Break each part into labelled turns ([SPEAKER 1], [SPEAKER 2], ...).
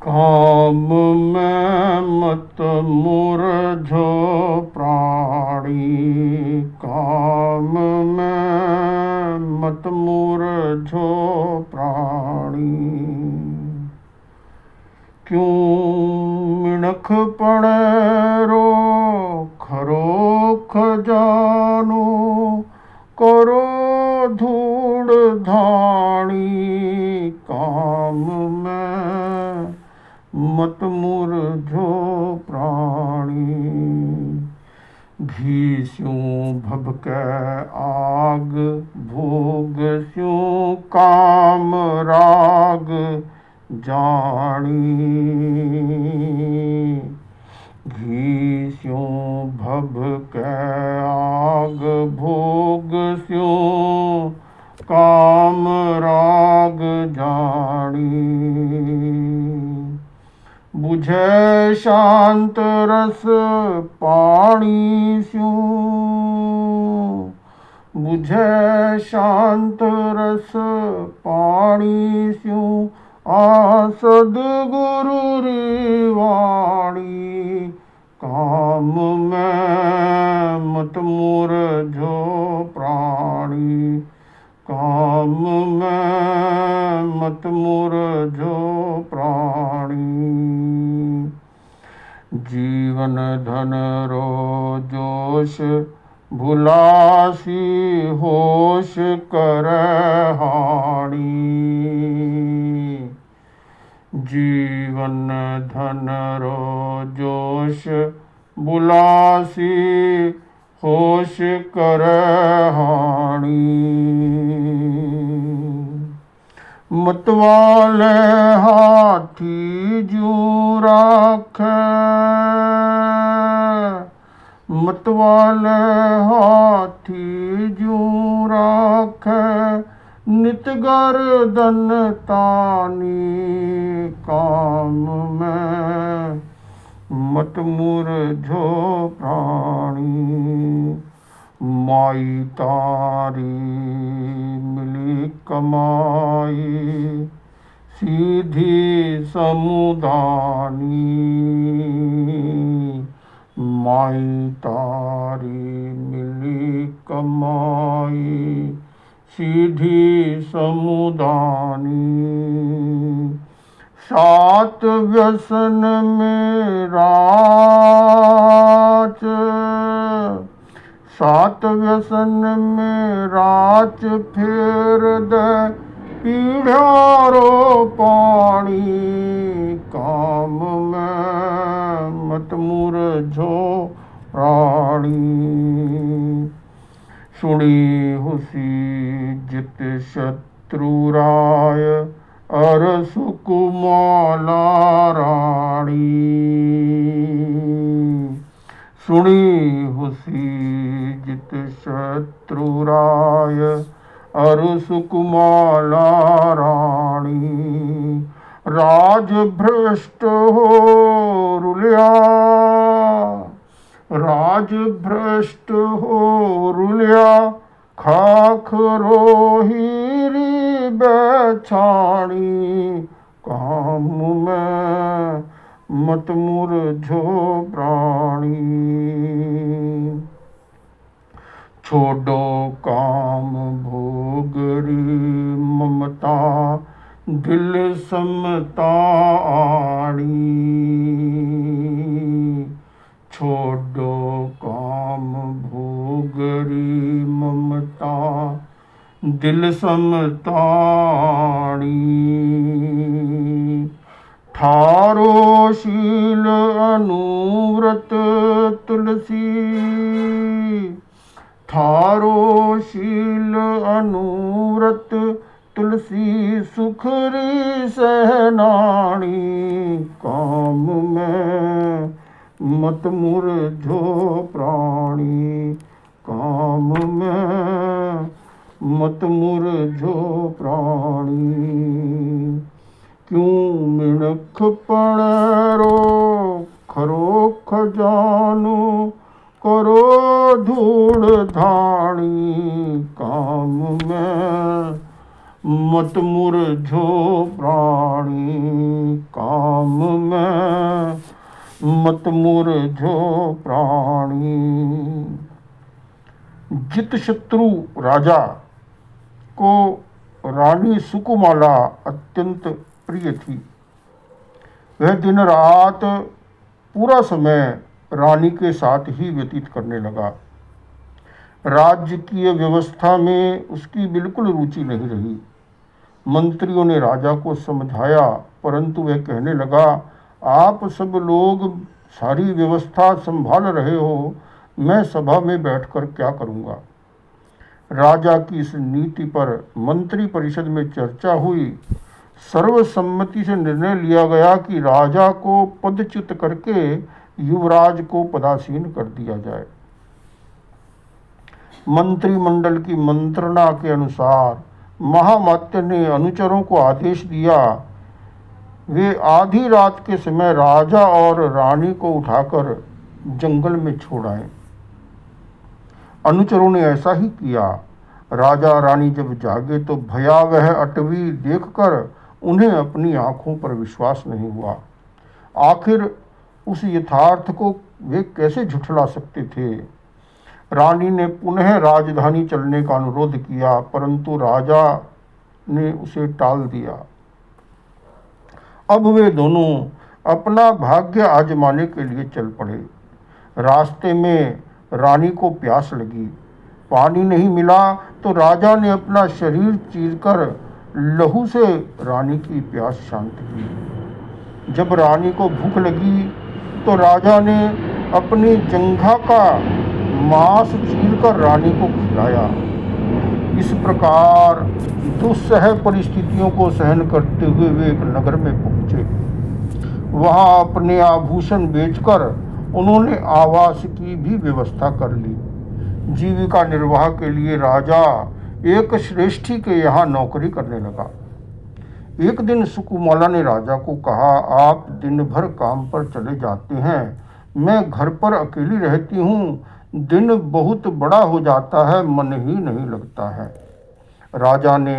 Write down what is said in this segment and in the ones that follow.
[SPEAKER 1] काम में मत मुरझो प्राणी, काम में मत मुरझो प्राणी। क्यों मिणख पड़े रोख रोख जानो, करो धूड़ धाणी। काम में मत मुरझो प्राणी, घी स्यों भभके आग, भोग स्यों काम राग जानी। घी स्यों भभके आग, भोग स्यों काम राग जानी। बुझे शांत रस पानी स्यों, बुझे शांत रस पानी स्यों, आ सद्गुरु री वाणी। काम में मत मुरझो प्राणी, काम में मत मुरझो प्राणी। जीवन धन रो जोश, भुलासी होश करे हानि। जीवन धन रो जोश, बुलासी होश करे हानि। मतवाले हाथी जूं राखे, मतवाले हाथी जूं राखे, नित गर्दन तानी। काम में मत मुरझो प्राणी, माई तारी मिली कमाई, सीधी समुदानी। माई तारी मिली कमाई, सीधी समुदानी। सात व्यसन में राच, सात व्यसन में राच फेर दे पीढ़ारो पानी। काम में मत मुरझो प्राणी, सुनी हुसी जित शत्रु राय, अर सुकुमाला राणी। सुनी हुसी जित शत्रु राय, अर सुकुमाला राणी। राज भ्रष्ट हो रुलिया, राज भ्रष्ट हो रुलिया, खाख रोहिरी बेछाणी। काम में मत मुरझो प्राणी, छोड़ो काम भोगरी ममता, दिल समता आणी। छोड़ो काम भोगरी ममता, दिल समता आणी। ठारो शील अनुव्रत तुलसी, ठारो शील अनुव्रत तुलसी, सुखरी सहनाणी। काम में मत मुरझो प्राणी, काम में मत मुरझो प्राणी। क्यों मिणख पड़े रोख रोख जानो, करो धूड़ धाणी। काम में मत मुरझो प्राणी, काम मत मुरझो प्राणी। जित शत्रु राजा को रानी सुकुमाला अत्यंत प्रिय थी। वह दिन रात पूरा समय रानी के साथ ही व्यतीत करने लगा। राजकीय व्यवस्था में उसकी बिल्कुल रुचि नहीं रही। मंत्रियों ने राजा को समझाया, परंतु वह कहने लगा, आप सब लोग सारी व्यवस्था संभाल रहे हो, मैं सभा में बैठकर क्या करूँगा। राजा की इस नीति पर मंत्री परिषद में चर्चा हुई। सर्वसम्मति से निर्णय लिया गया कि राजा को पदच्युत करके युवराज को पदासीन कर दिया जाए। मंत्रिमंडल की मंत्रणा के अनुसार महामात्य ने अनुचरों को आदेश दिया, वे आधी रात के समय राजा और रानी को उठाकर जंगल में छोड़ आए। अनुचरों ने ऐसा ही किया। राजा रानी जब जागे तो भयावह अटवी देखकर उन्हें अपनी आंखों पर विश्वास नहीं हुआ। आखिर उस यथार्थ को वे कैसे झुठला सकते थे। रानी ने पुनः राजधानी चलने का अनुरोध किया, परंतु राजा ने उसे टाल दिया। अब वे दोनों अपना भाग्य आजमाने के लिए चल पड़े। रास्ते में रानी को प्यास लगी। पानी नहीं मिला तो राजा ने अपना शरीर चीरकर लहू से रानी की प्यास शांत की। जब रानी को भूख लगी तो राजा ने अपनी जंघा का मांस चीरकर रानी को खिलाया। इस प्रकार दुस्सह परिस्थितियों को सहन करते हुए वे एक नगर में पहुंचे। वहां अपने आभूषण बेचकर उन्होंने आवास की भी व्यवस्था कर ली। जीविका निर्वाह के लिए राजा एक श्रेष्ठी के यहाँ नौकरी करने लगा। एक दिन सुकुमाला ने राजा को कहा, आप दिन भर काम पर चले जाते हैं, मैं घर पर अकेली रहती हूँ। दिन बहुत बड़ा हो जाता है, मन ही नहीं लगता है। राजा ने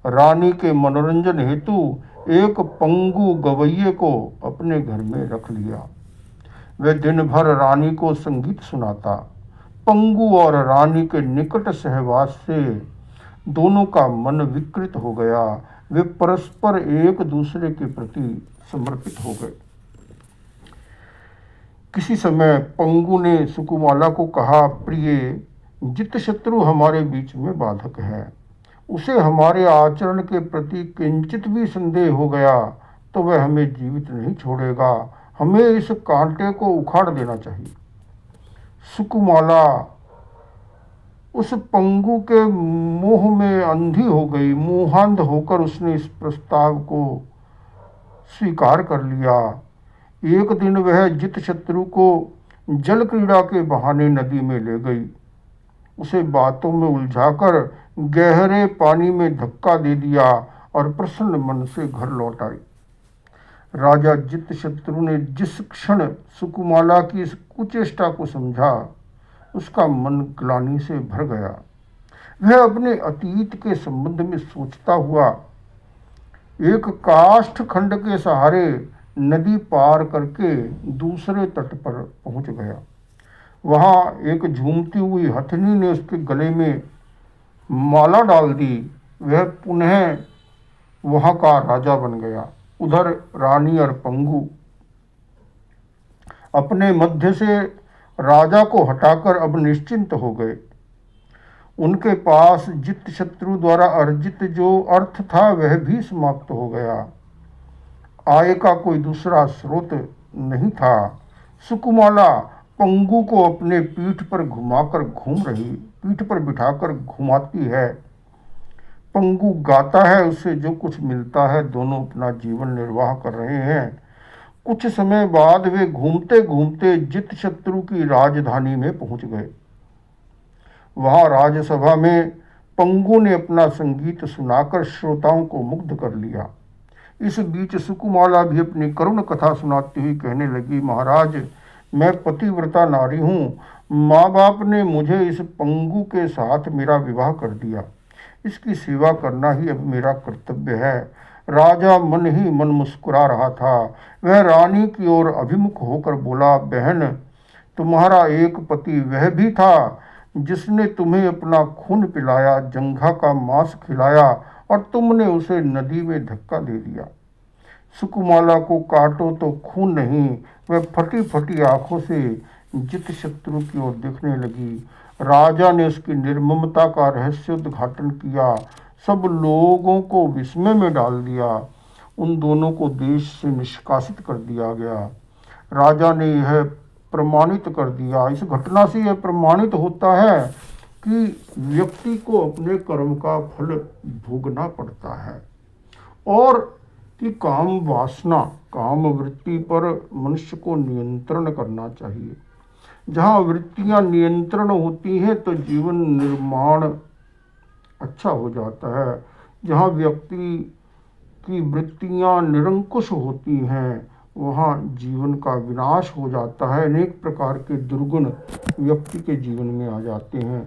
[SPEAKER 1] रानी के मनोरंजन हेतु एक पंगु गवैये को अपने घर में रख लिया। वह दिन भर रानी को संगीत सुनाता। पंगु और रानी के निकट सहवास से दोनों का मन विकृत हो गया। वे परस्पर एक दूसरे के प्रति समर्पित हो गए। किसी समय पंगु ने सुकुमाला को कहा, प्रिय, जित शत्रु हमारे बीच में बाधक है। उसे हमारे आचरण के प्रति किंचित भी संदेह हो गया तो वह हमें जीवित नहीं छोड़ेगा। हमें इस कांटे को उखाड़ देना चाहिए। सुकुमाला उस पंगु के मोह में अंधी हो गई। मोहांध होकर उसने इस प्रस्ताव को स्वीकार कर लिया। एक दिन वह जित शत्रु को जल क्रीड़ा के बहाने नदी में ले गई। उसे बातों में उलझाकर गहरे पानी में धक्का दे दिया और प्रसन्न मन से घर लौट आई। राजा जित शत्रु ने जिस क्षण सुकुमाला की इस कुचेष्टा को समझा, उसका मन ग्लानि से भर गया। वह अपने अतीत के संबंध में सोचता हुआ एक काष्ठ खंड के सहारे नदी पार करके दूसरे तट पर पहुंच गया। वहां एक झूमती हुई हथनी ने उसके गले में माला डाल दी। वह पुनः वहां का राजा बन गया। उधर रानी और पंगु अपने मध्य से राजा को हटाकर अब निश्चिंत हो गए। उनके पास जित शत्रु द्वारा अर्जित जो अर्थ था वह भी समाप्त हो गया। आय का कोई दूसरा स्रोत नहीं था। सुकुमाला पंगु को अपने पीठ पर बिठाकर घुमाती है। पंगु गाता है, उससे जो कुछ मिलता है दोनों अपना जीवन निर्वाह कर रहे हैं। कुछ समय बाद वे घूमते घूमते जित शत्रु की राजधानी में पहुंच गए। वहां राजसभा में पंगु ने अपना संगीत सुनाकर श्रोताओं को मुग्ध कर लिया। इस बीच सुकुमाला भी अपनी करुण कथा सुनाती हुई कहने लगी, महाराज, मैं पतिव्रता नारी हूँ। माँ बाप ने मुझे इस पंगु के साथ मेरा विवाह कर दिया। इसकी सेवा करना ही अब मेरा कर्तव्य है। राजा मन ही मन मुस्कुरा रहा था। वह रानी की ओर अभिमुख होकर बोला, बहन, तुम्हारा एक पति वह भी था जिसने तुम्हें अपना खून पिलाया, जंघा का मांस खिलाया और तुमने उसे नदी में धक्का दे दिया। सुकुमाला को काटो तो खून नहीं। वह फटी फटी आंखों से जित शत्रु की ओर देखने लगी। राजा ने उसकी निर्ममता का रहस्य उद्घाटन किया, सब लोगों को विस्मय में डाल दिया। उन दोनों को देश से निष्कासित कर दिया गया। राजा ने यह प्रमाणित कर दिया, इस घटना से यह प्रमाणित होता है कि व्यक्ति को अपने कर्म का फल भोगना पड़ता है, और कि काम वासना, काम वृत्ति पर मनुष्य को नियंत्रण करना चाहिए। जहाँ वृत्तियाँ नियंत्रण होती हैं तो जीवन निर्माण अच्छा हो जाता है। जहाँ व्यक्ति की वृत्तियाँ निरंकुश होती हैं वहाँ जीवन का विनाश हो जाता है। अनेक प्रकार के दुर्गुण व्यक्ति के जीवन में आ जाते हैं।